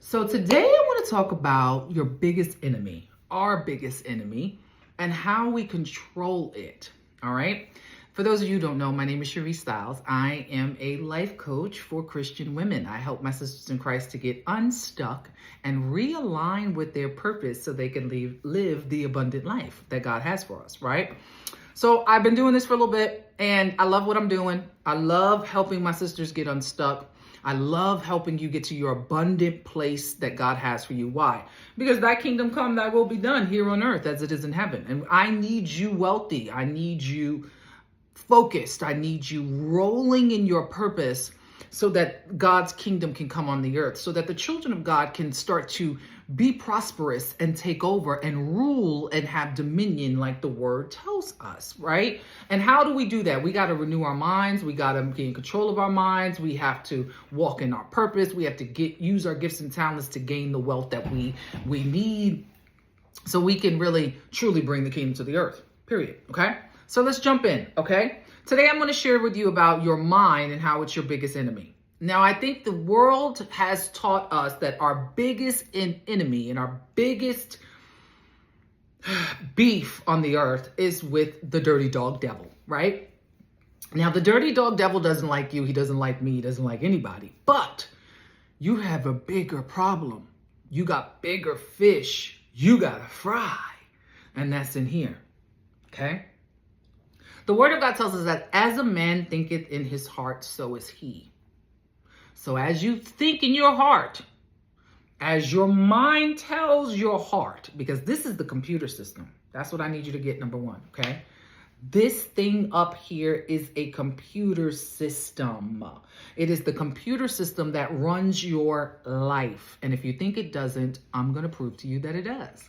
So today I want to talk about your biggest enemy, our biggest enemy, and how we control it. All right. For those of you who don't know, my name is Sharice Styles. I am a life coach for Christian women. I help my sisters in Christ to get unstuck and realign with their purpose so they can live the abundant life that God has for us, right? So I've been doing this for a little bit and I love what I'm doing. I love helping my sisters get unstuck. I love helping you get to your abundant place that God has for you. Why? Because thy kingdom come, thy will be done here on earth as it is in heaven. And I need you wealthy. I need you focused. I need you rolling in your purpose so that God's kingdom can come on the earth, so that the children of God can start to be prosperous and take over and rule and have dominion like the word tells us, right? And how do we do that? We got to renew our minds. We got to gain control of our minds. We have to walk in our purpose. We have to use our gifts and talents to gain the wealth that we need so we can really, truly bring the kingdom to the earth, period, okay? So let's jump in, okay? Today I'm going to share with you about your mind and how it's your biggest enemy. Now, I think the world has taught us that our biggest enemy and our biggest beef on the earth is with the dirty dog devil, right? Now, the dirty dog devil doesn't like you. He doesn't like me. He doesn't like anybody. But you have a bigger problem. You got bigger fish. You got to fry. And that's in here, okay? The word of God tells us that as a man thinketh in his heart, so is he. So as you think in your heart, as your mind tells your heart, because this is the computer system. That's what I need you to get, number one, okay? This thing up here is a computer system. It is the computer system that runs your life. And if you think it doesn't, I'm going to prove to you that it does.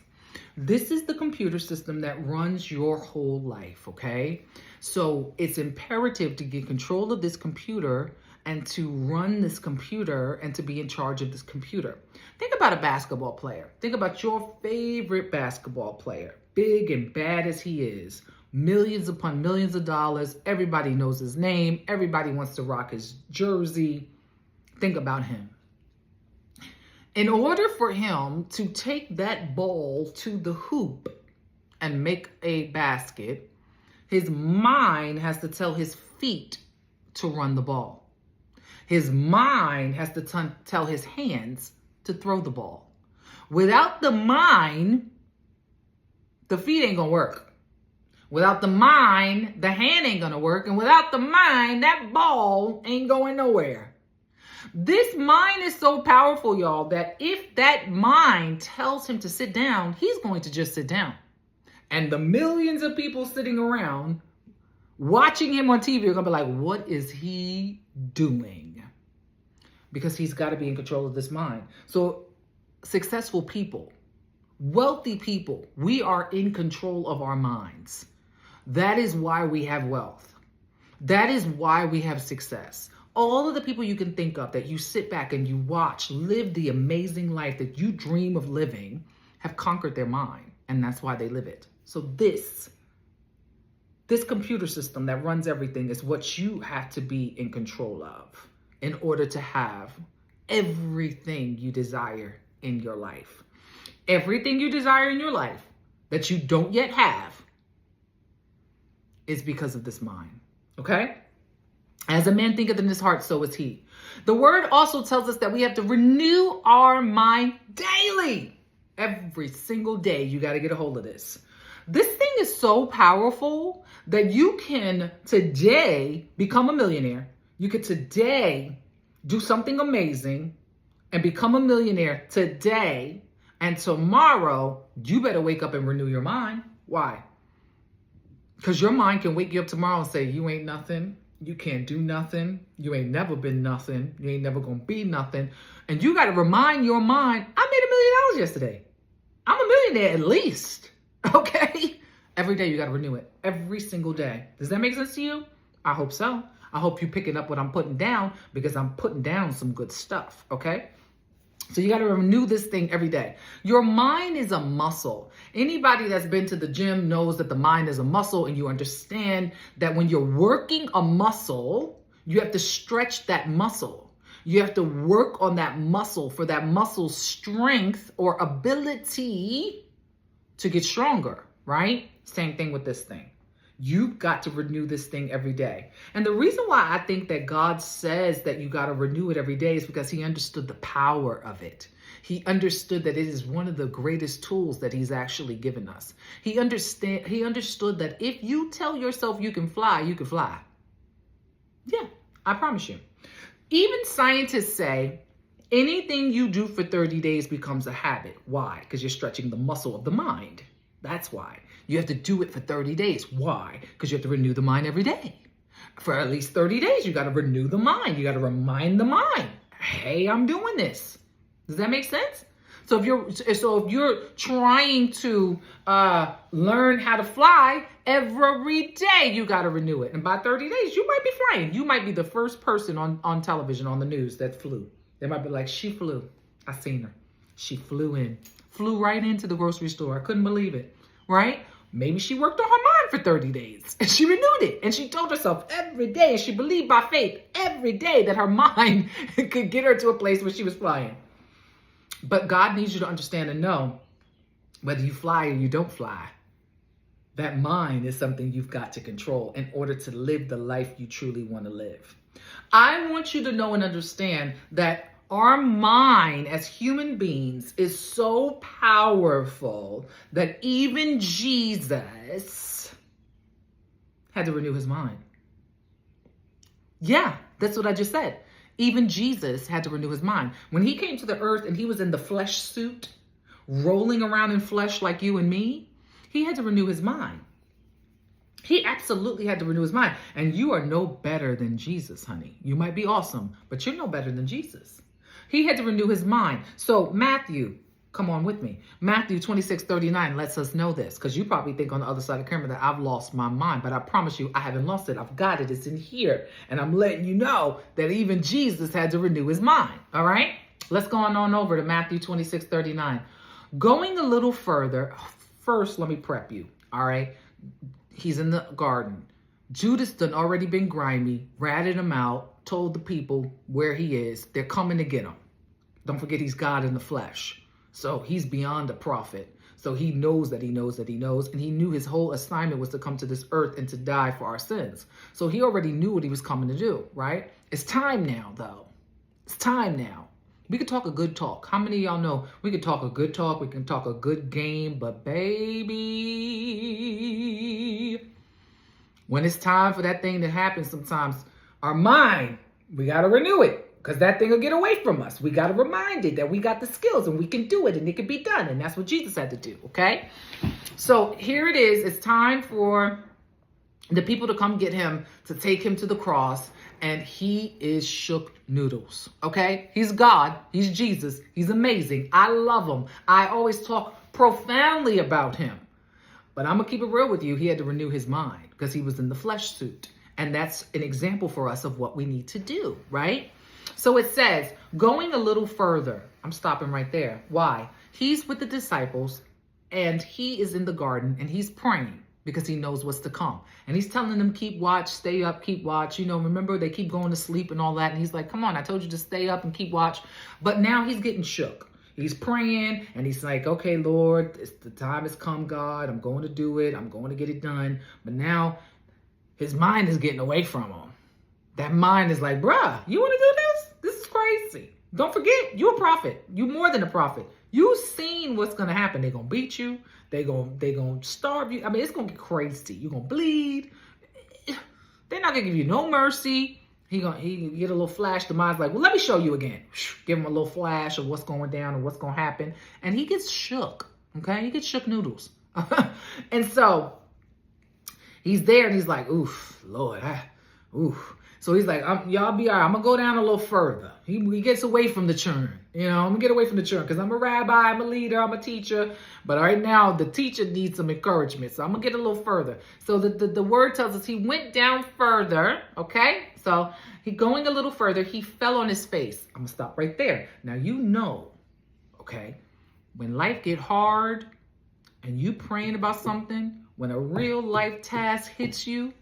This is the computer system that runs your whole life, okay? So it's imperative to get control of this computer and to run this computer and to be in charge of this computer. Think about a basketball player. Think about your favorite basketball player, big and bad as he is, millions upon millions of dollars. Everybody knows his name. Everybody wants to rock his jersey. Think about him. In order for him to take that ball to the hoop and make a basket, his mind has to tell his feet to run the ball. His mind has to tell his hands to throw the ball. Without the mind, the feet ain't gonna work. Without the mind, the hand ain't gonna work. And without the mind, that ball ain't going nowhere. This mind is so powerful, y'all, that if that mind tells him to sit down, he's going to just sit down. And the millions of people sitting around watching him on TV are going to be like, what is he doing? Because he's got to be in control of this mind. So successful people, wealthy people, we are in control of our minds. That is why we have wealth. That is why we have success. All of the people you can think of that you sit back and you watch live the amazing life that you dream of living have conquered their mind, and that's why they live it. So this computer system that runs everything is what you have to be in control of in order to have everything you desire in your life. Everything you desire in your life that you don't yet have is because of this mind, okay? As a man thinketh in his heart, so is he. The word also tells us that we have to renew our mind daily. Every single day, you got to get a hold of this. This thing is so powerful that you can today become a millionaire. You could today do something amazing and become a millionaire today. And tomorrow, you better wake up and renew your mind. Why? Because your mind can wake you up tomorrow and say, you ain't nothing. You can't do nothing. You ain't never been nothing. You ain't never gonna be nothing. And you gotta remind your mind, I made $1 million yesterday. I'm a millionaire at least, okay? Every day you gotta renew it, every single day. Does that make sense to you? I hope so. I hope you're picking up what I'm putting down because I'm putting down some good stuff, okay? So you got to renew this thing every day. Your mind is a muscle. Anybody that's been to the gym knows that the mind is a muscle, and you understand that when you're working a muscle, you have to stretch that muscle. You have to work on that muscle for that muscle strength or ability to get stronger, right? Same thing with this thing. You've got to renew this thing every day. And the reason why I think that God says that you got to renew it every day is because he understood the power of it. He understood that it is one of the greatest tools that he's actually given us. He understood that if you tell yourself you can fly, you can fly. Yeah, I promise you. Even scientists say anything you do for 30 days becomes a habit. Why? Because you're stretching the muscle of the mind. That's why. You have to do it for 30 days. Why? Because you have to renew the mind every day. For at least 30 days, you got to renew the mind. You got to remind the mind, hey, I'm doing this. Does that make sense? So if you're trying to learn how to fly every day, you got to renew it. And by 30 days, you might be flying. You might be the first person on television, on the news that flew. They might be like, she flew. I seen her. She flew right into the grocery store. I couldn't believe it, right? Maybe she worked on her mind for 30 days and she renewed it. And she told herself every day, and she believed by faith every day that her mind could get her to a place where she was flying. But God needs you to understand and know whether you fly or you don't fly, that mind is something you've got to control in order to live the life you truly want to live. I want you to know and understand that our mind as human beings is so powerful that even Jesus had to renew his mind. Yeah, that's what I just said. Even Jesus had to renew his mind. When he came to the earth and he was in the flesh suit, rolling around in flesh like you and me, he had to renew his mind. He absolutely had to renew his mind. And you are no better than Jesus, honey. You might be awesome, but you're no better than Jesus. He had to renew his mind. So Matthew, come on with me. Matthew 26:39 lets us know this, because you probably think on the other side of the camera that I've lost my mind, but I promise you I haven't lost it. I've got it. It's in here. And I'm letting you know that even Jesus had to renew his mind. All right? Let's go on over to Matthew 26:39. Going a little further, first let me prep you. All right? He's in the garden. Judas done already been grimy, ratted him out, told the people where he is. They're coming to get him. Don't forget he's God in the flesh. So he's beyond a prophet. So he knows that he knows that he knows. And he knew his whole assignment was to come to this earth and to die for our sins. So he already knew what he was coming to do, right? It's time now, though. It's time now. We could talk a good talk. How many of y'all know we could talk a good talk? We can talk a good game. But baby, when it's time for that thing to happen, sometimes our mind, we got to renew it. Because that thing will get away from us. We got to remind it that we got the skills and we can do it and it can be done. And that's what Jesus had to do, okay? So here it is. It's time for the people to come get him, to take him to the cross. And he is shook noodles, okay? He's God. He's Jesus. He's amazing. I love him. I always talk profoundly about him. But I'm going to keep it real with you. He had to renew his mind because he was in the flesh suit. And that's an example for us of what we need to do, right? So it says, going a little further. I'm stopping right there. Why? He's with the disciples and he is in the garden and he's praying because he knows what's to come. And he's telling them, keep watch, stay up, keep watch. You know, remember they keep going to sleep and all that. And he's like, come on, I told you to stay up and keep watch. But now he's getting shook. He's praying and he's like, okay, Lord, the time has come, God. I'm going to do it. I'm going to get it done. But now his mind is getting away from him. That mind is like, bruh, you want to do this? This is crazy. Don't forget, you're a prophet. You're more than a prophet. You've seen what's going to happen. They're going to beat you. They're going to starve you. I mean, it's going to get crazy. You're going to bleed. They're not going to give you no mercy. He get a little flash. The mind's like, well, let me show you again. Give him a little flash of what's going down and what's going to happen. And he gets shook. Okay? He gets shook noodles. And so he's there and he's like, oof, Lord, oof. So he's like, y'all be all right. I'm going to go down a little further. He gets away from the churn. You know, I'm going to get away from the churn because I'm a rabbi, I'm a leader, I'm a teacher. But right now, the teacher needs some encouragement. So I'm going to get a little further. So the word tells us he went down further. Okay? So he going a little further. He fell on his face. I'm going to stop right there. Now, you know, okay, when life get hard and you praying about something, when a real life task hits you,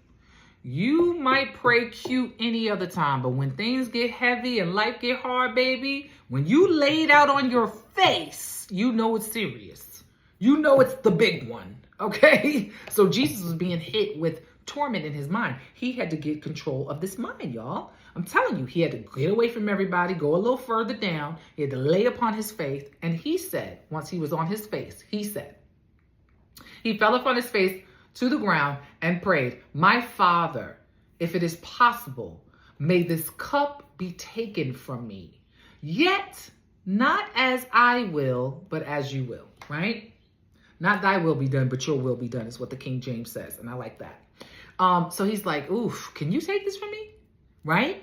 You might pray cute any other time, but when things get heavy and life get hard, baby, when you laid out on your face, you know it's serious. You know it's the big one, okay? So Jesus was being hit with torment in his mind. He had to get control of this mind, y'all. I'm telling you, he had to get away from everybody, go a little further down. He had to lay upon his face. And he said, once he was on his face, he said, he fell upon his face to the ground and prayed, "My Father, if it is possible, may this cup be taken from me. Yet not as I will, but as you will," right? Not thy will be done, but your will be done is what the King James says. And I like that. So he's like, oof, can you take this from me? Right?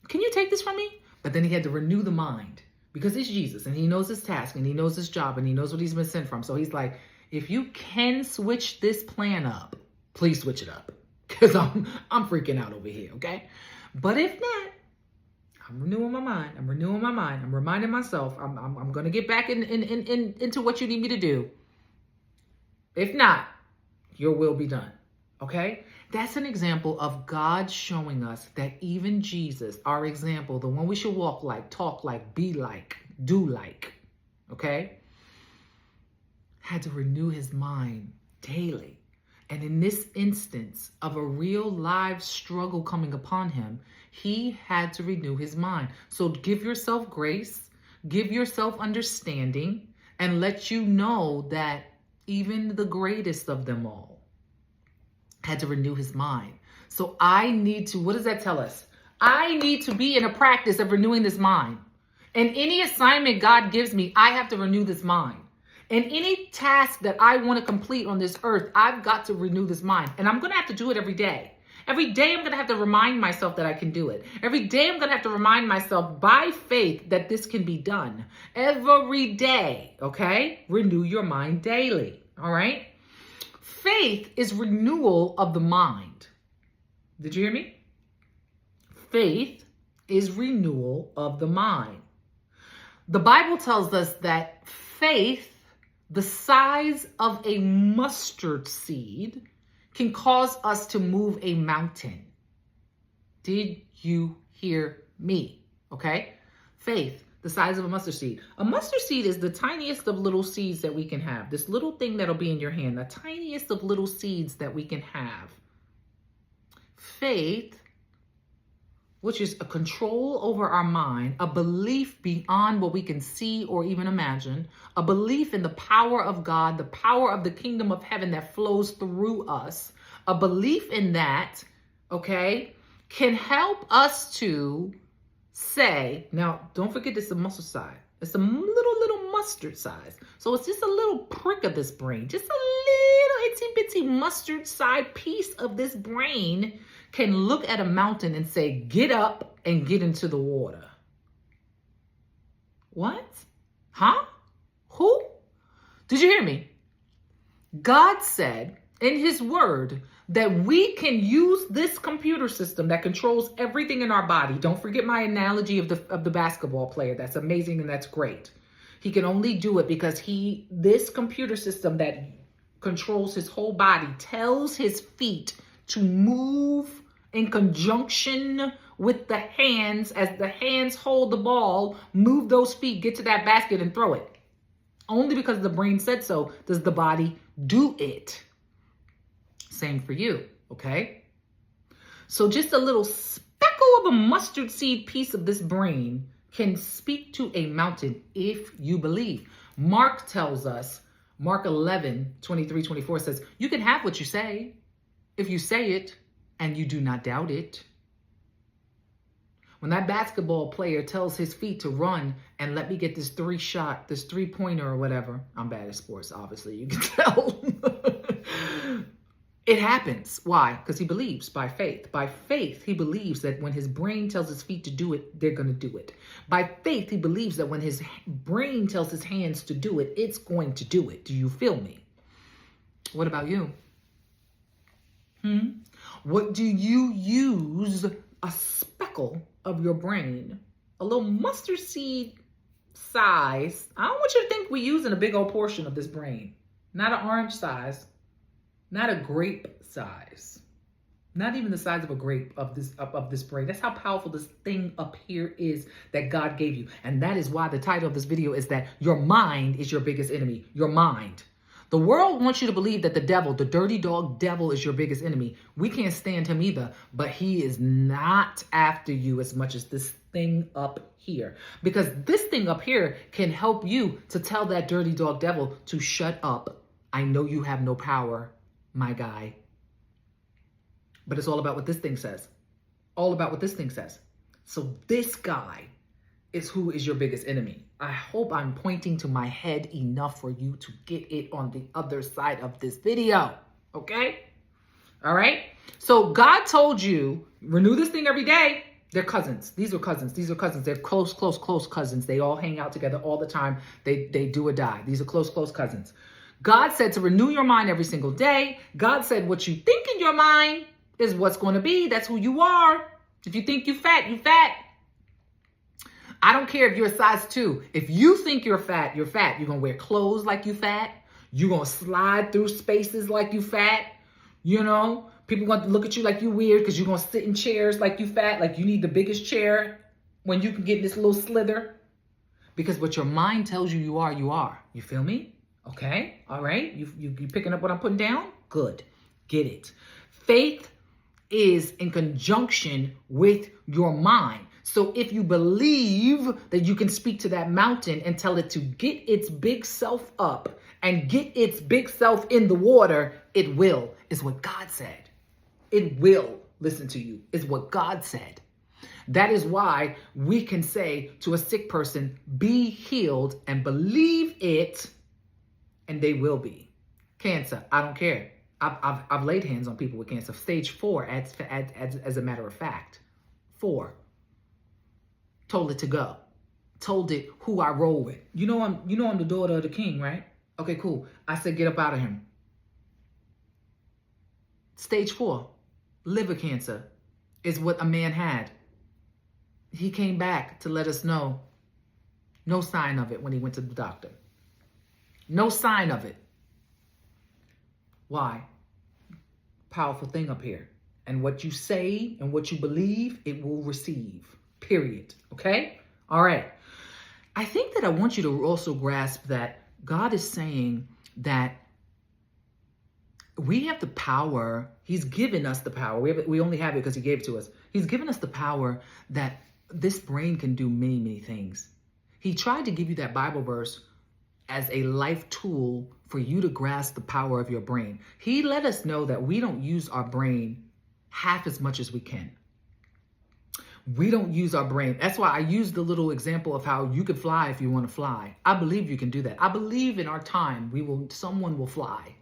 Can you take this from me? But then he had to renew the mind because it's Jesus and he knows his task and he knows his job and he knows what he's been sent from. So he's like, if you can switch this plan up, please switch it up because I'm freaking out over here, okay? But if not, I'm renewing my mind. I'm renewing my mind. I'm reminding myself I'm going to get back into what you need me to do. If not, your will be done, okay? That's an example of God showing us that even Jesus, our example, the one we should walk like, talk like, be like, do like, okay, had to renew his mind daily. And in this instance of a real live struggle coming upon him, he had to renew his mind. So give yourself grace, give yourself understanding, and let you know that even the greatest of them all had to renew his mind. So I need to, what does that tell us? I need to be in a practice of renewing this mind. And any assignment God gives me, I have to renew this mind. And any task that I want to complete on this earth, I've got to renew this mind. And I'm going to have to do it every day. Every day I'm going to have to remind myself that I can do it. Every day I'm going to have to remind myself by faith that this can be done. Every day, okay? Renew your mind daily, all right? Faith is renewal of the mind. Did you hear me? Faith is renewal of the mind. The Bible tells us that faith, the size of a mustard seed, can cause us to move a mountain. Did you hear me? Okay? Faith, the size of a mustard seed. A mustard seed is the tiniest of little seeds that we can have. This little thing that'll be in your hand, the tiniest of little seeds that we can have. Faith, which is a control over our mind, a belief beyond what we can see or even imagine, a belief in the power of God, the power of the kingdom of heaven that flows through us, a belief in that, okay, can help us to say, now don't forget this is a mustard size. It's a little mustard size. So it's just a little prick of this brain, just a little itty bitty mustard size piece of this brain can look at a mountain and say, get up and get into the water. What? Huh? Who? Did you hear me? God said in his word that we can use this computer system that controls everything in our body. Don't forget my analogy of the basketball player. That's amazing and that's great. He can only do it because this computer system that controls his whole body tells his feet to move in conjunction with the hands. As the hands hold the ball, move those feet, get to that basket and throw it. Only because the brain said so does the body do it. Same for you, okay? So just a little speckle of a mustard seed piece of this brain can speak to a mountain if you believe. Mark tells us, Mark 11:23-24 says, you can have what you say if you say it and you do not doubt it. When that basketball player tells his feet to run and let me get this 3-pointer or whatever. I'm bad at sports, obviously, you can tell. It happens. Why? Because he believes by faith. By faith, he believes that when his brain tells his feet to do it, they're going to do it. By faith, he believes that when his brain tells his hands to do it, it's going to do it. Do you feel me? What about you? What do you use a speckle of your brain, a little mustard seed size? I don't want you to think we're using a big old portion of this brain. Not an orange size. Not a grape size. Not even the size of a grape of this brain. That's how powerful this thing up here is that God gave you. And that is why the title of this video is that your mind is your biggest enemy. Your mind. The world wants you to believe that the devil, the dirty dog devil, is your biggest enemy. We can't stand him either, but he is not after you as much as this thing up here. Because this thing up here can help you to tell that dirty dog devil to shut up. I know you have no power, my guy. But it's all about what this thing says. All about what this thing says. So this guy is who is your biggest enemy. I hope I'm pointing to my head enough for you to get it on the other side of this video. Okay? All right? So God told you, renew this thing every day. They're cousins. These are cousins. These are cousins. They're close cousins. They all hang out together all the time. They do or die. These are close cousins. God said to renew your mind every single day. God said what you think in your mind is what's going to be. That's who you are. If you think you fat, you fat. I don't care if you're a size 2. If you think you're fat, you're fat. You're going to wear clothes like you fat. You're going to slide through spaces like you fat. You know, people going to look at you like you weird because you're going to sit in chairs like you fat, like you need the biggest chair when you can get this little slither. Because what your mind tells you you are, you are. You feel me? Okay. All right. You picking up what I'm putting down? Good. Get it. Faith is in conjunction with your mind. So if you believe that you can speak to that mountain and tell it to get its big self up and get its big self in the water, it will, is what God said. It will listen to you, is what God said. That is why we can say to a sick person, be healed, and believe it, and they will be. Cancer, I don't care. I've laid hands on people with cancer. Stage 4, as a matter of fact. 4. Told it to go. Told it who I roll with. You know I'm the daughter of the king, right? Okay, cool. I said get up out of him. Stage 4, liver cancer is what a man had. He came back to let us know. No sign of it when he went to the doctor. No sign of it. Why? Powerful thing up here. And what you say and what you believe, it will receive. Period. Okay? All right. I think that I want you to also grasp that God is saying that we have the power. He's given us the power. We only have it because he gave it to us. He's given us the power that this brain can do many, many things. He tried to give you that Bible verse as a life tool for you to grasp the power of your brain. He let us know that we don't use our brain half as much as we can. We don't use our brain. That's why I used the little example of how you could fly if you want to fly. I believe you can do that. I believe in our time, someone will fly.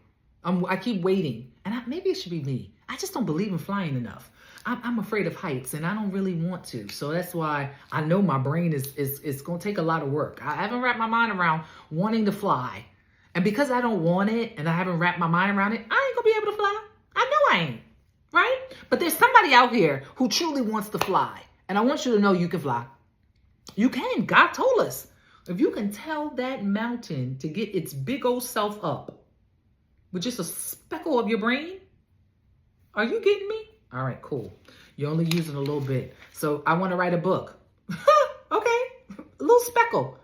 I keep waiting. And maybe it should be me. I just don't believe in flying enough. I'm afraid of heights and I don't really want to. So that's why I know my brain is going to take a lot of work. I haven't wrapped my mind around wanting to fly. And because I don't want it and I haven't wrapped my mind around it, I ain't going to be able to fly. I know I ain't. Right? But there's somebody out here who truly wants to fly. And I want you to know you can fly. You can. God told us. If you can tell that mountain to get its big old self up with just a speckle of your brain, are you getting me? All right, cool. You're only using a little bit. So I want to write a book. Okay. A little speckle.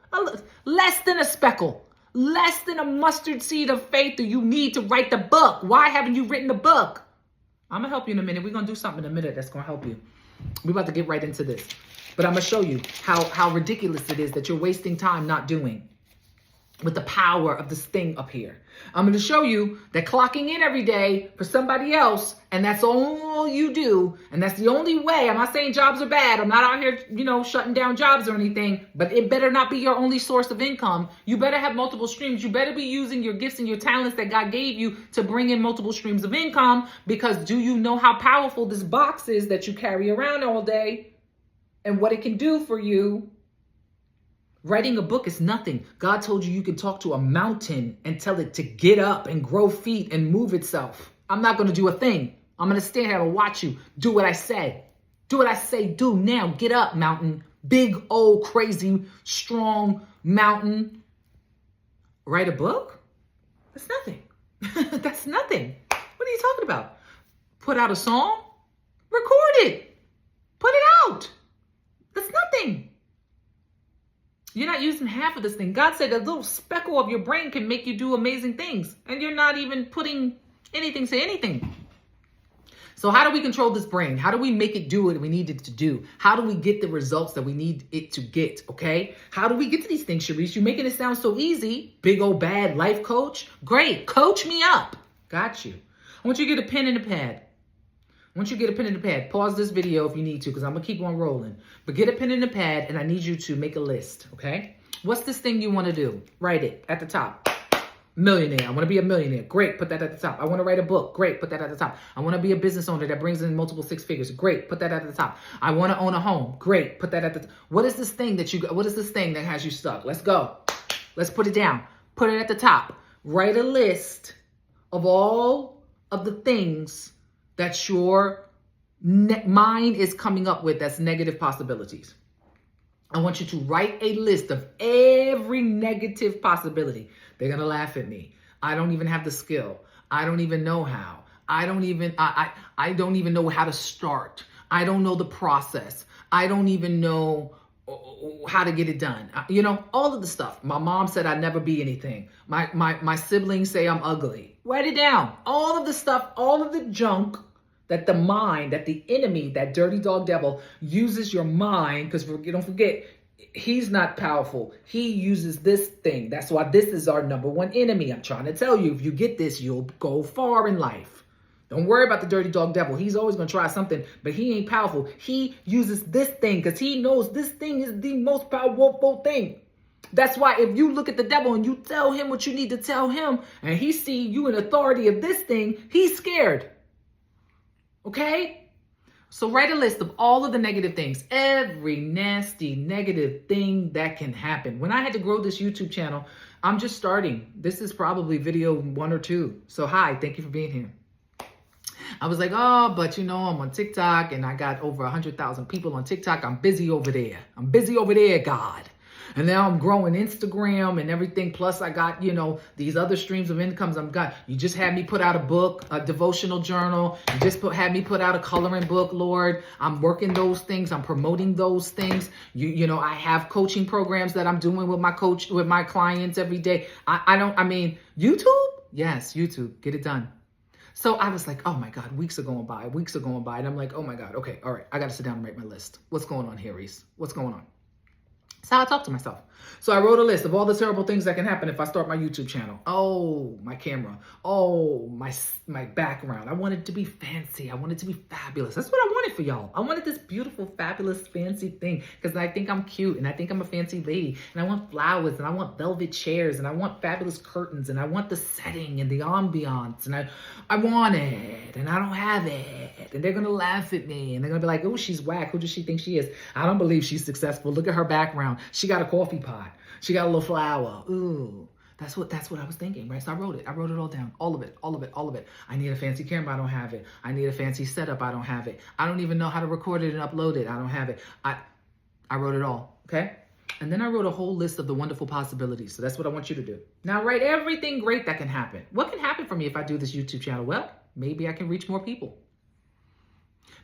Less than a speckle. Less than a mustard seed of faith that you need to write the book. Why haven't you written the book? I'm going to help you in a minute. We're going to do something in a minute that's going to help you. We're about to get right into this. But I'm going to show you how ridiculous it is that you're wasting time not doing with the power of this thing up here. I'm going to show you that clocking in every day for somebody else, and that's all you do, and that's the only way. I'm not saying jobs are bad. I'm not out here, shutting down jobs or anything, but it better not be your only source of income. You better have multiple streams. You better be using your gifts and your talents that God gave you to bring in multiple streams of income, because do you know how powerful this box is that you carry around all day and what it can do for you? Writing a book is nothing. God told you can talk to a mountain and tell it to get up and grow feet and move itself. I'm not going to do a thing. I'm going to stand here and watch you do what I say. Do what I say. Do now. Get up, mountain. Big, old, crazy, strong mountain. Write a book? That's nothing. That's nothing. What are you talking about? Put out a song? Record it. Put it out. That's nothing. You're not using half of this thing. God said a little speckle of your brain can make you do amazing things. And you're not even putting anything to anything. So how do we control this brain? How do we make it do what we need it to do? How do we get the results that we need it to get, okay? How do we get to these things, Sharice? You're making it sound so easy. Big old bad life coach. Great. Coach me up. Got you. I want you to get a pen and a pad. Pause this video if you need to, because I'm going to keep on rolling. But get a pen and a pad, and I need you to make a list, okay? What's this thing you want to do? Write it at the top. Millionaire. I want to be a millionaire. Great. Put that at the top. I want to write a book. Great. Put that at the top. I want to be a business owner that brings in multiple six figures. Great. Put that at the top. I want to own a home. Great. Put that at the top. What is this thing that has you stuck? Let's go. Let's put it down. Put it at the top. Write a list of all of the things that your mind is coming up with that's negative possibilities. I want you to write a list of every negative possibility. They're going to laugh at me. I don't even have the skill. I don't even know how. I don't even know how to start. I don't know the process. I don't even know how to get it done. All of the stuff. My mom said I'd never be anything. My siblings say I'm ugly. Write it down. All of the stuff, all of the junk that the mind, that the enemy, that dirty dog devil uses your mind, because don't forget, he's not powerful. He uses this thing. That's why this is our number one enemy. I'm trying to tell you, if you get this, you'll go far in life. Don't worry about the dirty dog devil. He's always going to try something, but he ain't powerful. He uses this thing because he knows this thing is the most powerful thing. That's why if you look at the devil and you tell him what you need to tell him, and he see you in authority of this thing, he's scared. Okay? So write a list of all of the negative things, every nasty negative thing that can happen. When I had to grow this YouTube channel, I'm just starting. This is probably video 1 or 2. So hi, thank you for being here. I was like, but I'm on TikTok and I got over 100,000 people on TikTok. I'm busy over there, God. And now I'm growing Instagram and everything. Plus I got, these other streams of incomes. You just had me put out a book, a devotional journal. You just had me put out a coloring book, Lord. I'm working those things. I'm promoting those things. I have coaching programs that I'm doing with my clients every day. YouTube? Yes, YouTube. Get it done. So I was like, oh my God, weeks are going by. And I'm like, oh my God. Okay. All right. I got to sit down and write my list. What's going on here, Reese? What's going on? That's how I talk to myself. So I wrote a list of all the terrible things that can happen if I start my YouTube channel. Oh, my camera. Oh, my background. I wanted to be fancy. I wanted to be fabulous. That's what I wanted for y'all. I wanted this beautiful, fabulous, fancy thing because I think I'm cute and I think I'm a fancy lady and I want flowers and I want velvet chairs and I want fabulous curtains and I want the setting and the ambiance and I want it and I don't have it and they're going to laugh at me and they're going to be like, oh, she's whack. Who does she think she is? I don't believe she's successful. Look at her background. She got a coffee pot. She got a little flower. Ooh, that's what I was thinking, right? So I wrote it all down. All of it. I need a fancy camera. I don't have it. I need a fancy setup. I don't have it. I don't even know how to record it and upload it. I don't have it. I wrote it all, okay? And then I wrote a whole list of the wonderful possibilities. So that's what I want you to do. Now write everything great that can happen. What can happen for me if I do this YouTube channel? Well, maybe I can reach more people.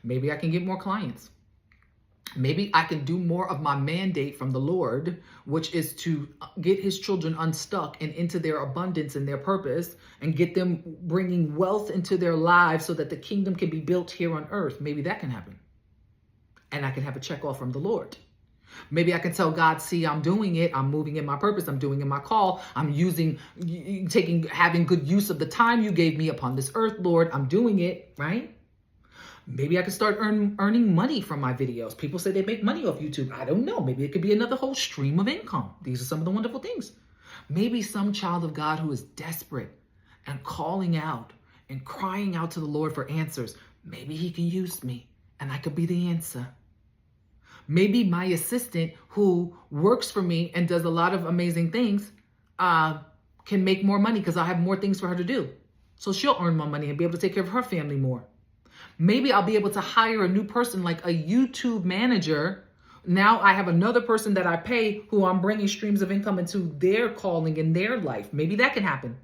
Maybe I can get more clients. Maybe I can do more of my mandate from the Lord, which is to get his children unstuck and into their abundance and their purpose and get them bringing wealth into their lives so that the kingdom can be built here on earth. Maybe that can happen. And I can have a check off from the Lord. Maybe I can tell God, see, I'm doing it. I'm moving in my purpose. I'm doing in my call. I'm having good use of the time you gave me upon this earth, Lord. I'm doing it, right? Maybe I could start earning money from my videos. People say they make money off YouTube. I don't know. Maybe it could be another whole stream of income. These are some of the wonderful things. Maybe some child of God who is desperate and calling out and crying out to the Lord for answers. Maybe he can use me and I could be the answer. Maybe my assistant who works for me and does a lot of amazing things can make more money because I have more things for her to do. So she'll earn more money and be able to take care of her family more. Maybe I'll be able to hire a new person like a YouTube manager. Now I have another person that I pay who I'm bringing streams of income into their calling in their life. Maybe that can happen.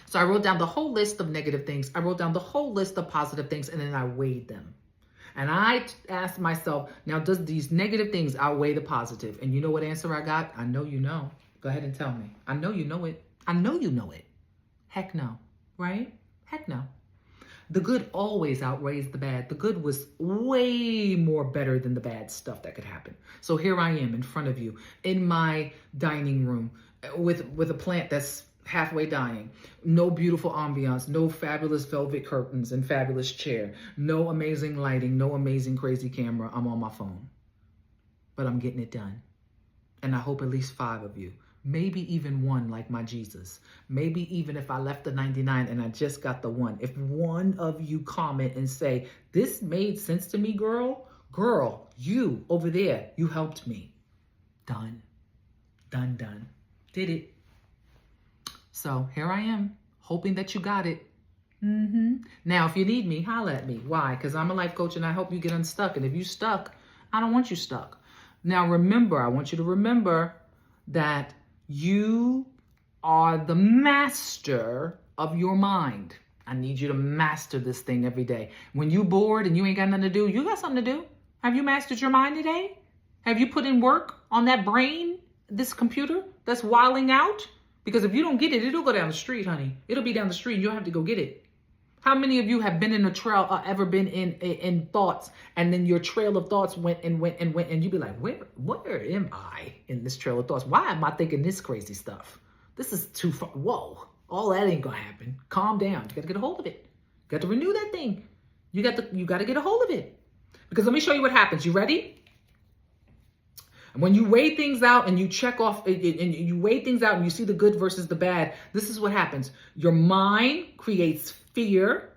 So I wrote down the whole list of negative things. I wrote down the whole list of positive things, and then I weighed them. And I asked myself, now, does these negative things outweigh the positive? And you know what answer I got? I know you know. Go ahead and tell me. I know you know it. I know you know it. Heck no, right? Heck no. The good always outweighs the bad. The good was way more better than the bad stuff that could happen. So here I am in front of you in my dining room with a plant that's halfway dying. No beautiful ambiance, no fabulous velvet curtains and fabulous chair, no amazing lighting, no amazing crazy camera. I'm on my phone, but I'm getting it done. And I hope at least 5 of you, maybe even 1 like my Jesus. Maybe even if I left the 99 and I just got the 1. If 1 of you comment and say, this made sense to me, girl, you over there, you helped me. Done. Done, done. Did it. So here I am, hoping that you got it. Now, if you need me, holla at me. Why? Because I'm a life coach and I help you get unstuck. And if you're stuck, I don't want you stuck. Now, remember, I want you to remember that you are the master of your mind. I need you to master this thing every day. When you bored and you ain't got nothing to do, you got something to do. Have you mastered your mind today? Have you put in work on that brain, this computer that's wilding out? Because if you don't get it, it'll go down the street, honey. It'll be down the street and you'll have to go get it. How many of you have been in a trail or ever been in thoughts, and then your trail of thoughts went and you'd be like, where am I in this trail of thoughts? Why am I thinking this crazy stuff? This is too far. Whoa, all that ain't gonna happen. Calm down. You gotta get a hold of it. You got to renew that thing. You got to get a hold of it. Because let me show you what happens. You ready? And when you weigh things out and you check off, and you weigh things out and you see the good versus the bad, this is what happens. Your mind creates fear,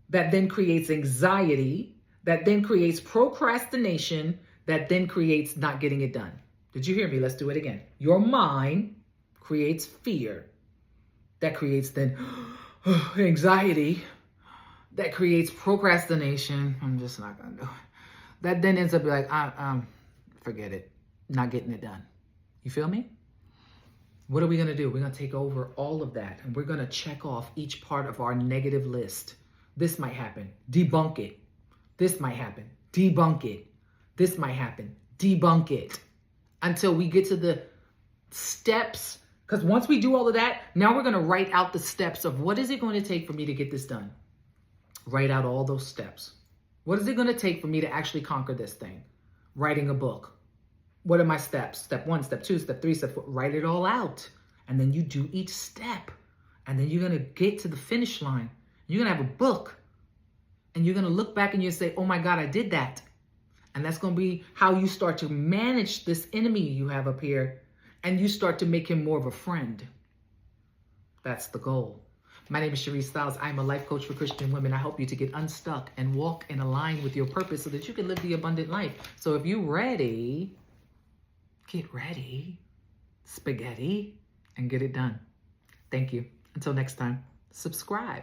that then creates anxiety, that then creates procrastination, that then creates not getting it done. Did you hear me? Let's do it again. Your mind creates fear, that creates then anxiety, that creates procrastination. I'm just not gonna do it. That then ends up like, forget it. Not getting it done. You feel me? What are we going to do? We're going to take over all of that and we're going to check off each part of our negative list. This might happen. Debunk it. This might happen. Debunk it. This might happen. Debunk it. Until we get to the steps. Because once we do all of that, now we're going to write out the steps of what is it going to take for me to get this done. Write out all those steps. What is it going to take for me to actually conquer this thing? Writing a book. What are my steps? Step 1, step 2, step 3, step 4. Write it all out. And then you do each step. And then you're going to get to the finish line. You're going to have a book. And you're going to look back and you'll say, oh my God, I did that. And that's going to be how you start to manage this enemy you have up here. And you start to make him more of a friend. That's the goal. My name is Sharice Styles. I'm a life coach for Christian women. I help you to get unstuck and walk in line with your purpose so that you can live the abundant life. So if you're ready, get ready, spaghetti, and get it done. Thank you. Until next time, subscribe.